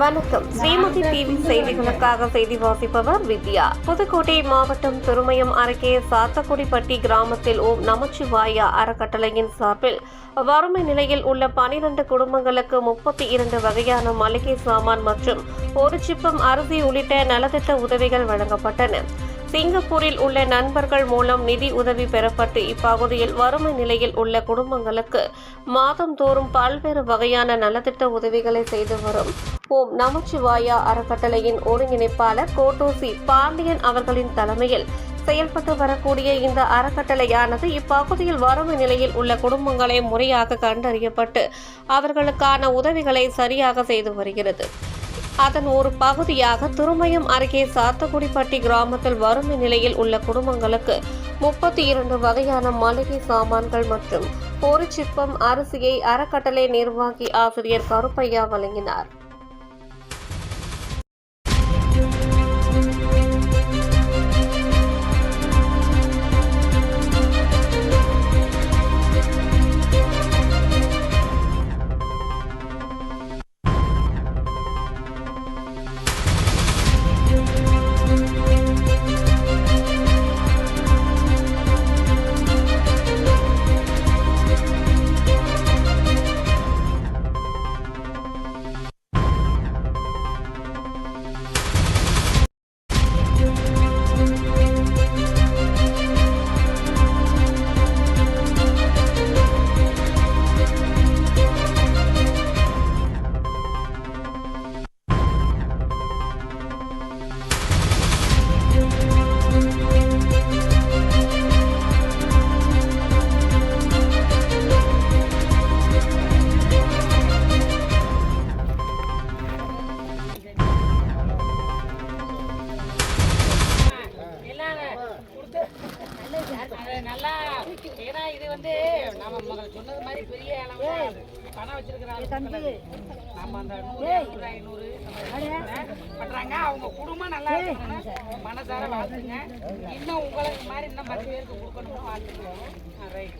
வணக்கம். ஸ்ரீமதி டிவி செய்திகளுக்காக செய்தி வாசிப்பவர் வித்யா. புதுக்கோட்டை மாவட்டம் திருமயம் அருகே சாத்தக்குடிப்பட்டி கிராமத்தில் ஓம் நமச்சிவாயா அறக்கட்டளையின் சார்பில் வறுமை நிலையில் உள்ள 12 குடும்பங்களுக்கு 32 வகையான மளிகை சாமான் மற்றும் ஒரு சிப்பம் அரிசி உள்ளிட்ட நலத்திட்ட உதவிகள் வழங்கப்பட்டன. சிங்கப்பூரில் உள்ள நண்பர்கள் மூலம் நிதி உதவி பெறப்பட்டு இப்பகுதியில் வறுமை நிலையில் உள்ள குடும்பங்களுக்கு மாதந்தோறும் பல்வேறு வகையான நலத்திட்ட உதவிகளை செய்து வரும் ஓம் நமச்சிவாயா அறக்கட்டளையின் ஒருங்கிணைப்பாளர் கோட்டூசி பாண்டியன் அவர்களின் தலைமையில் செயல்பட்டு வரக்கூடிய இந்த அறக்கட்டளையானது இப்பகுதியில் வறுமை நிலையில் உள்ள குடும்பங்களை முறையாக கண்டறியப்பட்டு அவர்களுக்கான உதவிகளை சரியாக செய்து வருகிறது. அதன் ஒரு பகுதியாக திருமயம் அருகே சாத்தக்குடிப்பட்டி கிராமத்தில் வறுமை நிலையில் உள்ள குடும்பங்களுக்கு 32 வகையான மளிகை சாமான்கள் மற்றும் ஒரு சிப்பம் அரிசியை அறக்கட்டளை நிர்வாகி ஆசிரியர் கருப்பையா வழங்கினார். நல்லா ஏன்னா இது வந்து நம்ம சொன்னது மாதிரி பெரிய பணம் வச்சிருக்கிறாங்க. நம்ம அந்த 100, 500 பண்றாங்க. அவங்க குடும்பம் நல்லா இருக்கணும்னு மனசார வாழ்த்துங்க. இன்னும் உங்களுக்கு மாதிரி இன்னும் 10 பேருக்கு கொடுக்கணும்னு வாழ்த்துங்க. ரைட்.